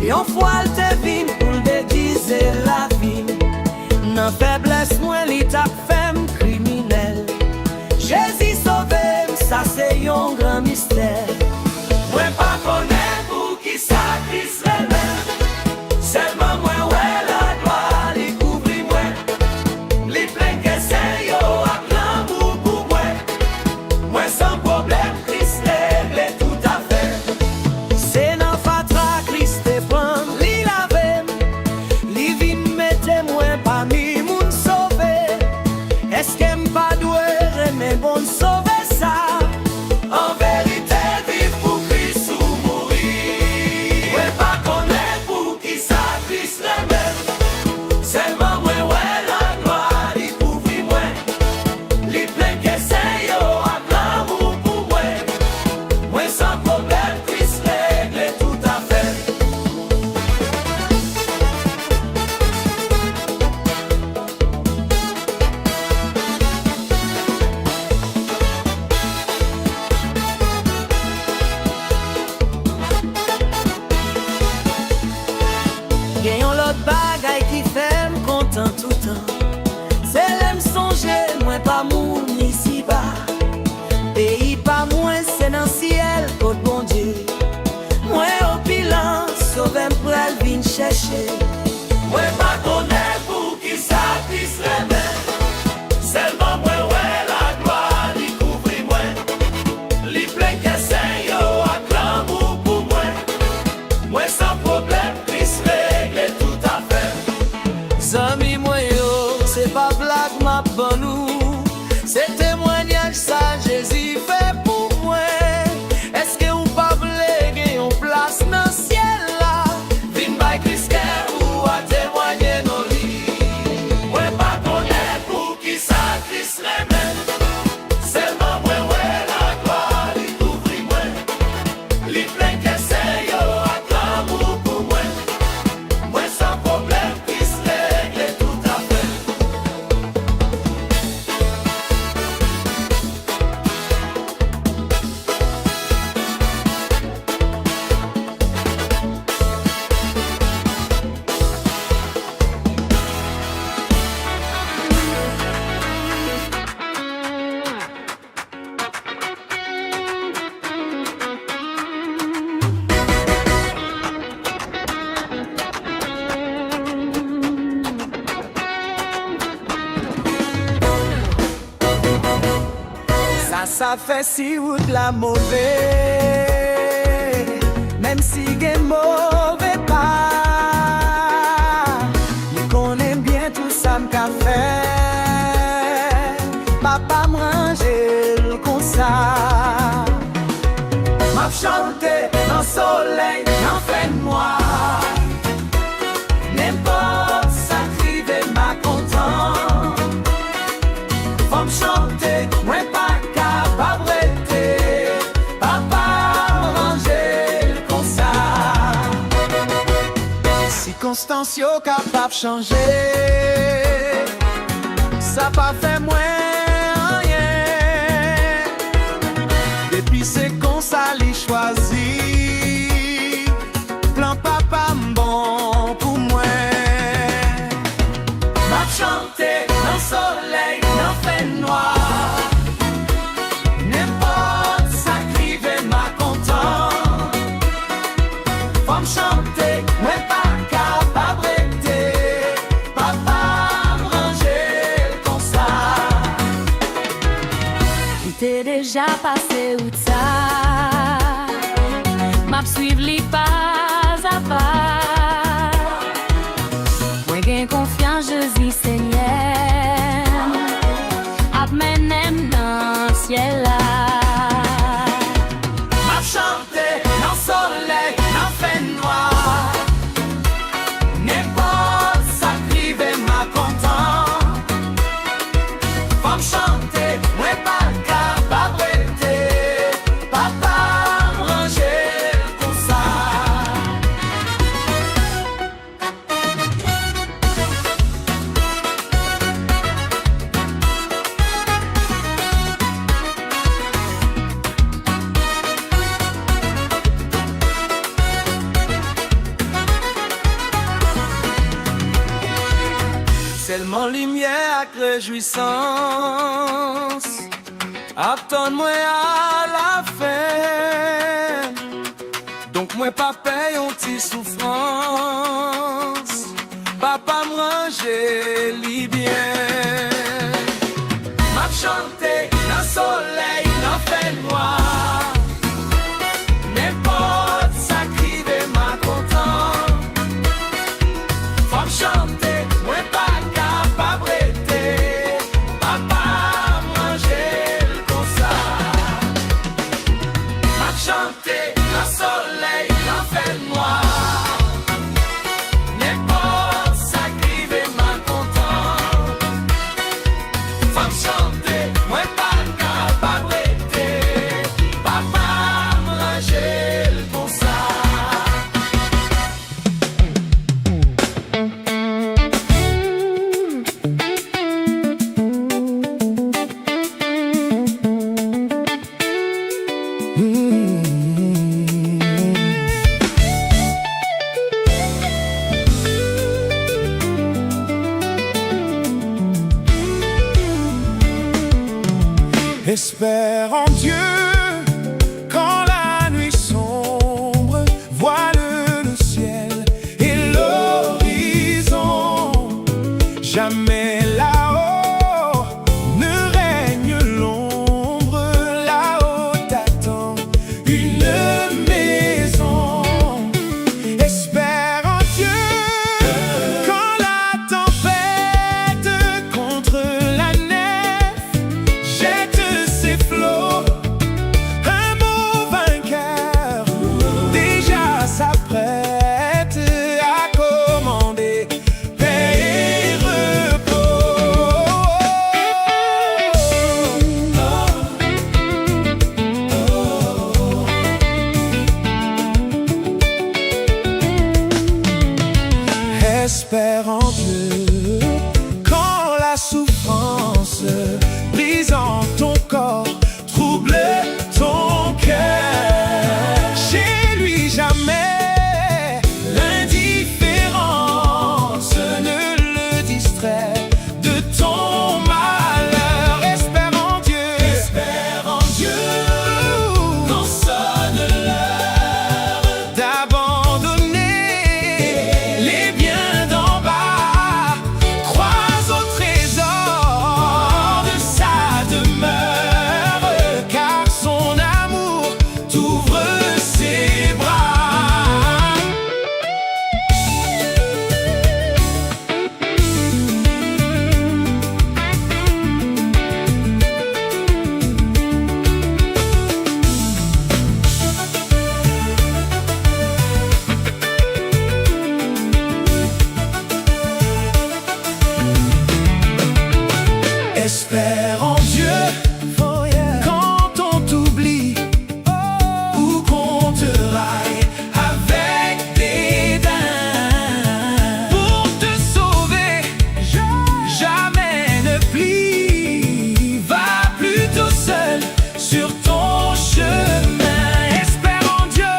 Yon fwa te vin pou l'degize la vie. Nan febles mwen li tap fem kriminel. Jésus sauve, ça c'est yon grand mystère. Mwen pa konen pou ki sa Christ remen. Seulement mwen wè la gloire li kouvri mwen. Li plen ke sen yo ak l'amour pou mwen. Mwen sans problème Christ règle tout à fait. C'est nan fatra Christ te pran li lavem. Li vin mette mwen parmi moun sauve. Eske m'pa dwe remen bon sauve ça? En vérité vive pour Christ ou mourir. Mwen pa konen pou ki sa Christ remen. Seulement mwen wè la gloire li kouvri mwen. Li plen ke sen yo ak l'amour pou mwen. Mwen sans problème Christ règle tout à fait. Gen yon lot bagay ki fèm kontan toutan. Se lem sonje mwen pa moun isi ba. Peyi pa mwen se nan ciel kote bon Dieu. Mwen opilan sovem pral vin chèche. Mwen pa konen pou ki sa Christ remen. Seulement mwen wè la gloire li kouvri mwen. Li plen ke sen yo ak l'amour pou mwen. Mwen sans problème Christ règle tout à fait. Zami mwen yo, c'est pas blague ma ban nou. C'est témoignage ça Jésus fait pour moi. Est-ce que ou pa vle gen yon place nan ciel là? Vin bay Christ kè ou a témoigner non li. Mwen pa konen pou ki sa Christ remen. Seulement mwen wè la gloire li kouvri mwen. Li plen ke sen yo ak l'amour pou mwen. Mwen sans problème Christ règle tout à fait. Ça fait si ou de la mauvais. Même si gen mauvais pas. Li konen bien tout ça m'ka fait. Papa m'range comme ça. M'a chanté dans soleil, dans fin de mois. N'importe ça crive m'a content. Faut m'chanter, moi pas capable d'arrêter. Papa m'range comme ça. Circonstances yo capable changer. Ça pas fait moins rien. Depuis c'est comme ça li choisi. Plan papa m'bon pour moi. M'a chanté dans soleil, dans fin noir. N'importe ça crive m'a content. Faut m'chanter, moi pas capable d'arrêter. Papa m'range comme ça. Qui t'est déjà passé ou ça? M'a suivre li pas à pas. Moi gain confiance Jésus Seigneur. Ap menem dans ciel là. M'a chanté dans soleil, dans fin noir. N'importe ça crive m'a content. Faut m'chanter, moi pas capable d'arrêter. tellement lumière ak réjouissance. Attends-moi à la fin, donc moi pas paye un petit souffrance. Papa m'ranger li bien. M'a chanté dans soleil, dans fait noir. N'importe ça crive m'a content. Faut chanter, moi pas capable d'être. Papa m'ranger comme ça. M'a chanté dans soleil, dans fait noir. Espère en Dieu quand la nuit sombre voile le ciel et l'horizon. Jamais là-haut ne règne l'ombre, là-haut t'attend une maison. Espère en Dieu quand la tempête contre la nef jette ses flots, un mot vainqueur déjà s'apprête à commander paix et repos. Espère en Dieu quand la souffrance brisant ton corps trouble ton cœur. Chez lui jamais l'indifférence ne le distrait de ton malheur. Espère en Dieu quand sonne l'heure d'abandonner les biens d'en bas. Crois au trésor de sa demeure, car son amour t'ouvre ses bras. Espère en Dieu quand on t'oublie ou qu'on te raille avec dédain. Pour te sauver, jamais ne plie. Va plutôt seul sur ton chemin. Espère en Dieu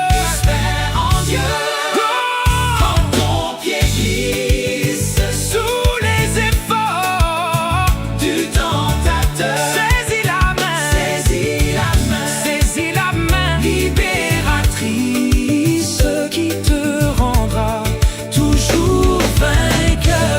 quand ton pied glisse sous les efforts du tentateur. Saisis la main libératrice qui te rendra toujours vainqueur.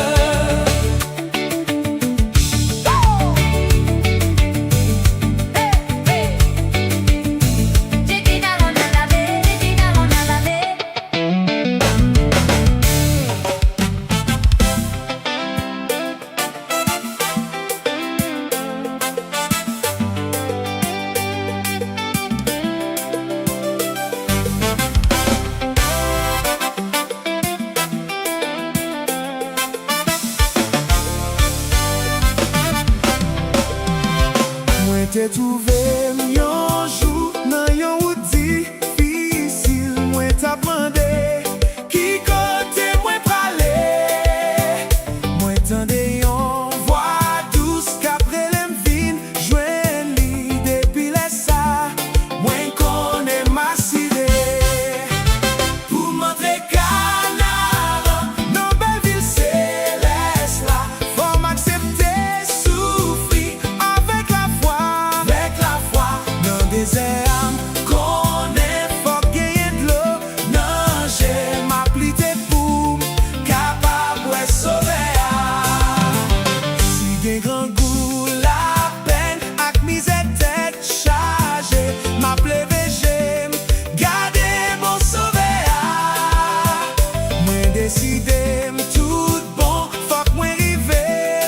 Moi t'ai trouvé yon jou nan yon route difficile. Moi t'apprenais qui côté moi pralé. Moi tendais yon voix douce qu'après l'aime vin jouen li depuis les ça. Moi connais ma sidée pour montrer canard nos belles villes célestes là. Faut décidé tout bon, faut que moi rive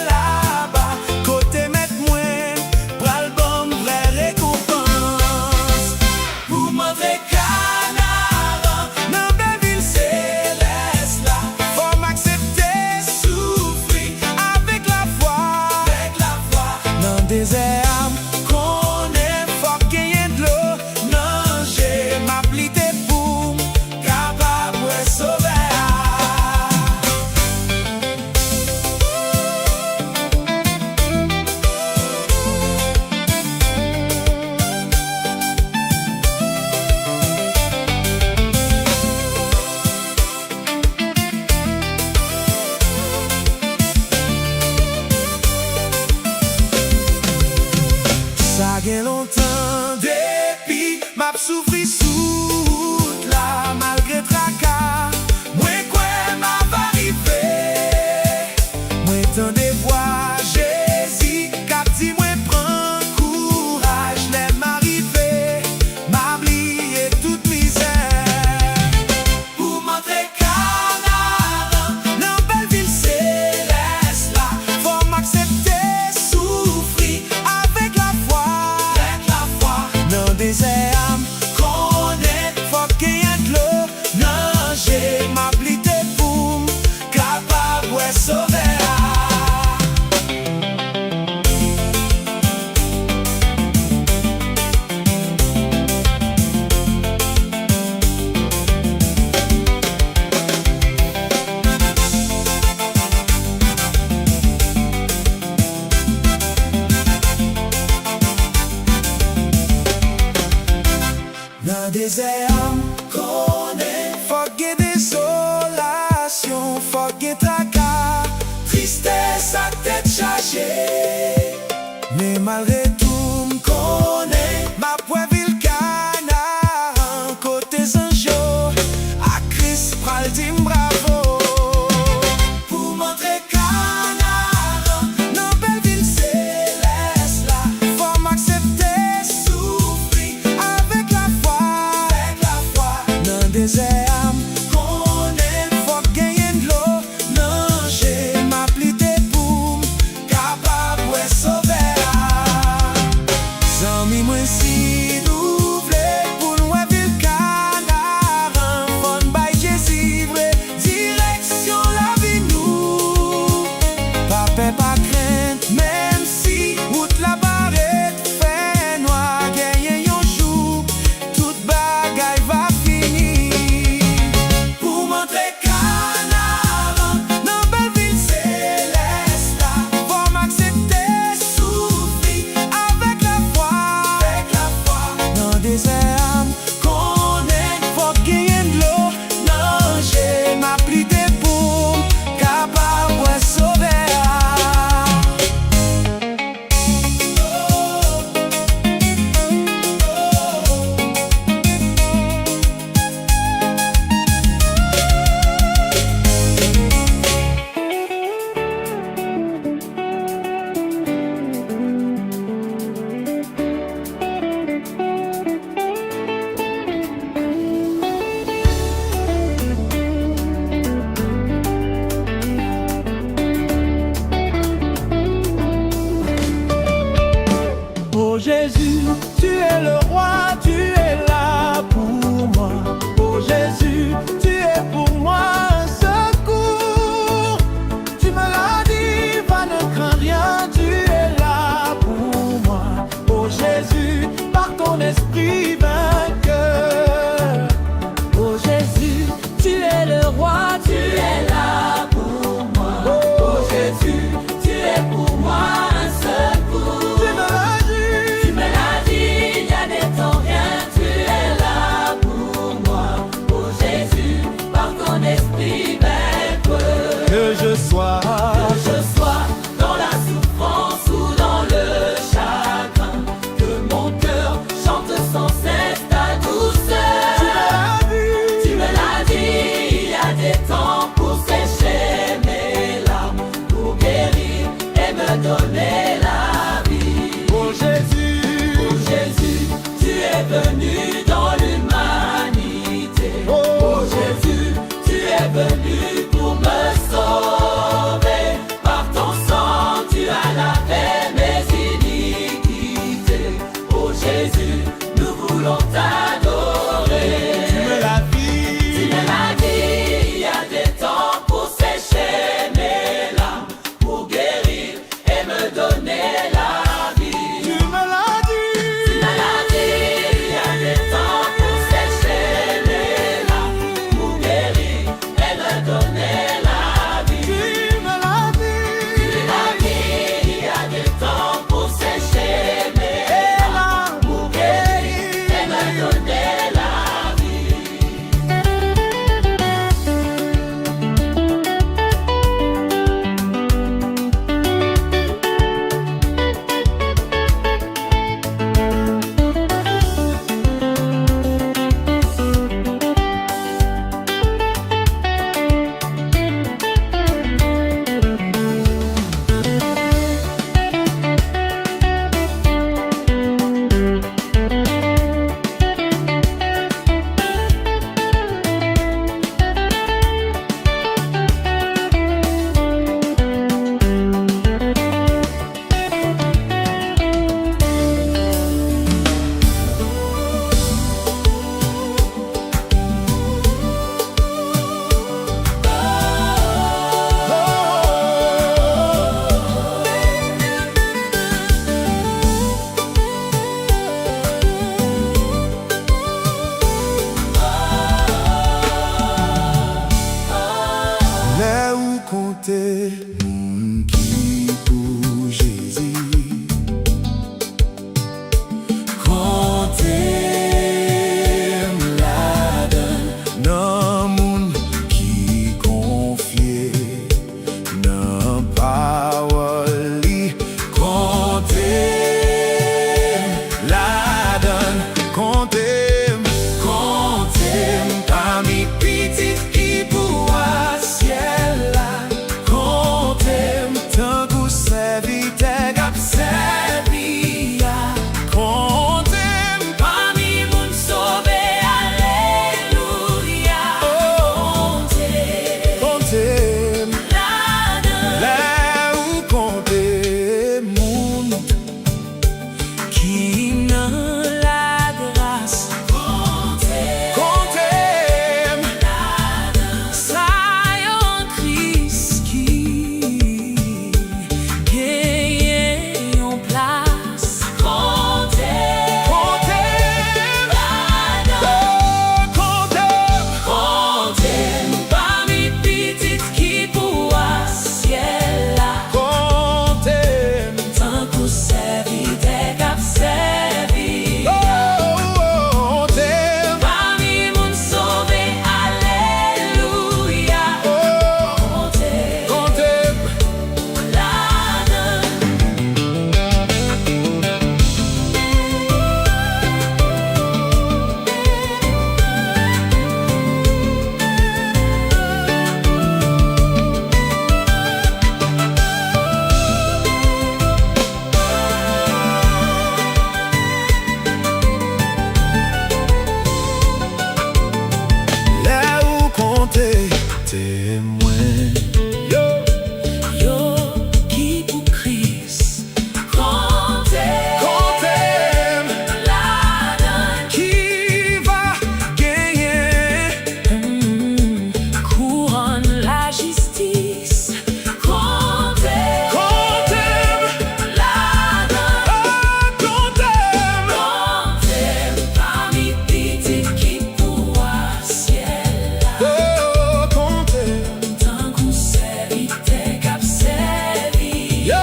là-bas. Côté mettre moi, pral bon vraie récompense. Pour montrer Canara, dans belle ville céleste là, faut m'accepter, souffrir avec la foi. Dans des âmes qu'on est, faut gagner de l'eau. Non, j'ai m'appliqué pour capable de sauver. Ça fait longtemps depuis m'a souffri sous là malgré tracas. Moi quoi m'a arrivé, moi tant des voix Jésus cap dit moi prends courage, l'aime arrivé, m'a oublié toute misère. Pour montrer Canara, dans belle ville céleste là, faut m'accepter, souffrir avec la foi. Dans des âmes qu'on est, faut qu'il y ait de l'eau. Non, j'ai m'appliqué pour capable de sauver. Dans des âmes qu'on est, faut qu'il y ait désolation, faut qu'il y ait tracas, tristesse à tête chargée. Mais malgré tout, m'connais, ma poivre ville Canara, côté Sanjo, à Christ pral dit bravo. Pour montrer Canara, dans belle ville céleste là, faut m'accepter, souffrir avec la foi. Dans des âmes qu'on est, faut gagner de l'eau. Non, j'ai m'appliqué pour capable de sauver. Sans mi moi si nous voulons pour nous ville Canara, faut bailler Jésus vrai, direction la vie nous. Pas peur, pas crainte, même si route la barrette fait noir, gagner un jour, toute bagaille va finir. Pour montrer Canara, dans belle ville céleste là, faut m'accepter, souffrir avec la foi. Dans des âmes qu'on est, faut gagner de l'eau. Non, j'ai m'appliqué pour capable de sauver. Oh Jésus, tu es le roi, tu es là pour moi. Oh Jésus, tu es pour moi un secours. Tu me l'as dit, va ne crains rien, tu es là pour moi. Oh Jésus, par ton esprit vainqueur. Oh Jésus, tu es le roi, tu es là pour moi. Oh Jésus, tu es pour moi un secours. Tu me l'as dit, Il y a des temps rien, tu es là pour moi. Oh Jésus, par ton esprit vainqueur. que je sois. Que je sois dans la souffrance ou dans le chagrin, que mon cœur chante sans cesse ta douceur. Tu me l'as dit, il y a des temps pour sécher mes larmes, pour guérir et me donner la vie. Oh Jésus, tu es venu dans l'humanité. Oh Jésus, tu es venu pour compter moun qui pour Jésus. Compter la donne non moun qui confie non parole li. Compter la donne, compter parmi petites qui pour ciel là. Compter tant que serviteur cap servir. Compter Parmi moun sauvé, alléluia. compter La donne. là où compter moun Qui n'a la grâce compter ça en Christ qui gagne en place. compter Parmi petites qui pour ciel là. compter Tant que serviteur cap servir. Parmi moun sauvé, alléluia. Compter la donne. là où compter témoin. Yo qui pour Christ. Compter la donne. Qui va gagner? Couronne la justice. Compter la donne. Compter parmi petites qui pour ciel là. Tant qu'on serviteur cap servir.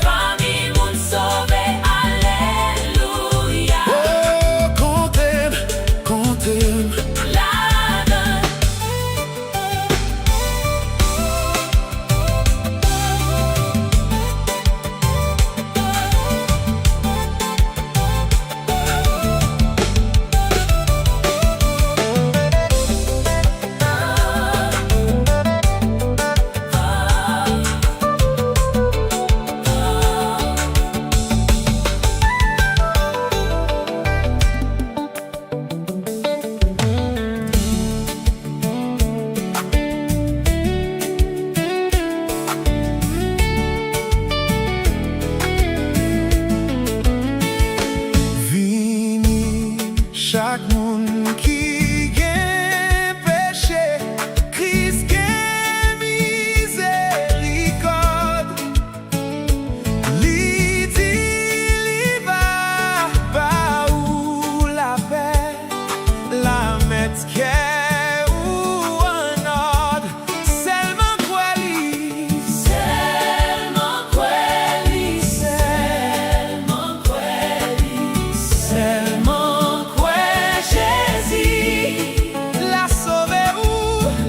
Parmi moun sauvé, alléluia. La donne. Vini chaque monde qui gagne péché, Christ gagne miséricorde. Li dit li va pas où la paix, la mettre qu'est où en ordre. Seulement quoi li, Seulement quelli, seulement quelli, seulement quoi Jésus la sauver où,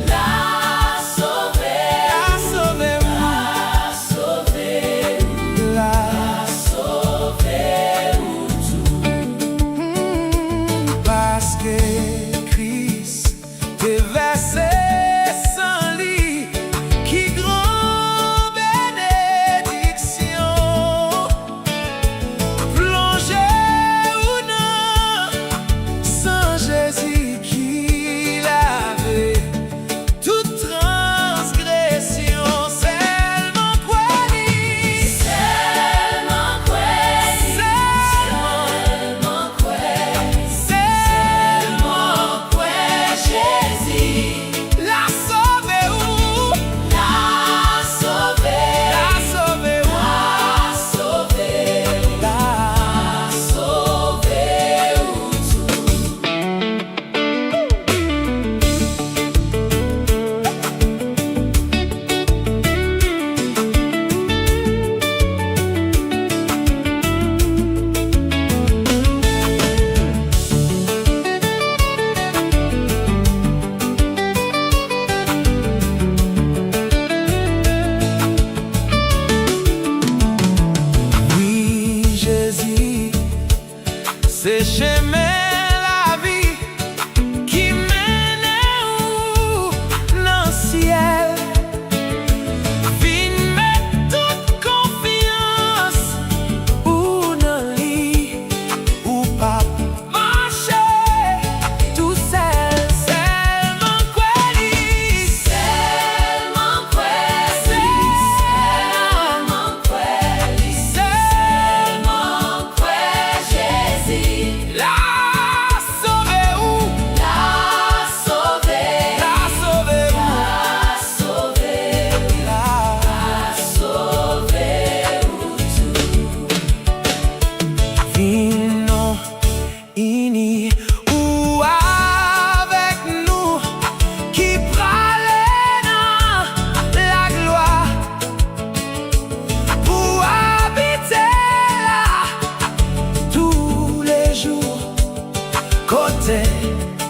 l'a sauvé, la sauver où, l'a sauvé, la l'a sauvé ou tout. parce que Christ est versé sans lit, qui grand bénédiction, plongé ou non, sans Jésus qui l'avait toute transgression. Seulement quoi dit, Seulement quelli, seulement quelli, seulement quoi Jésus paix.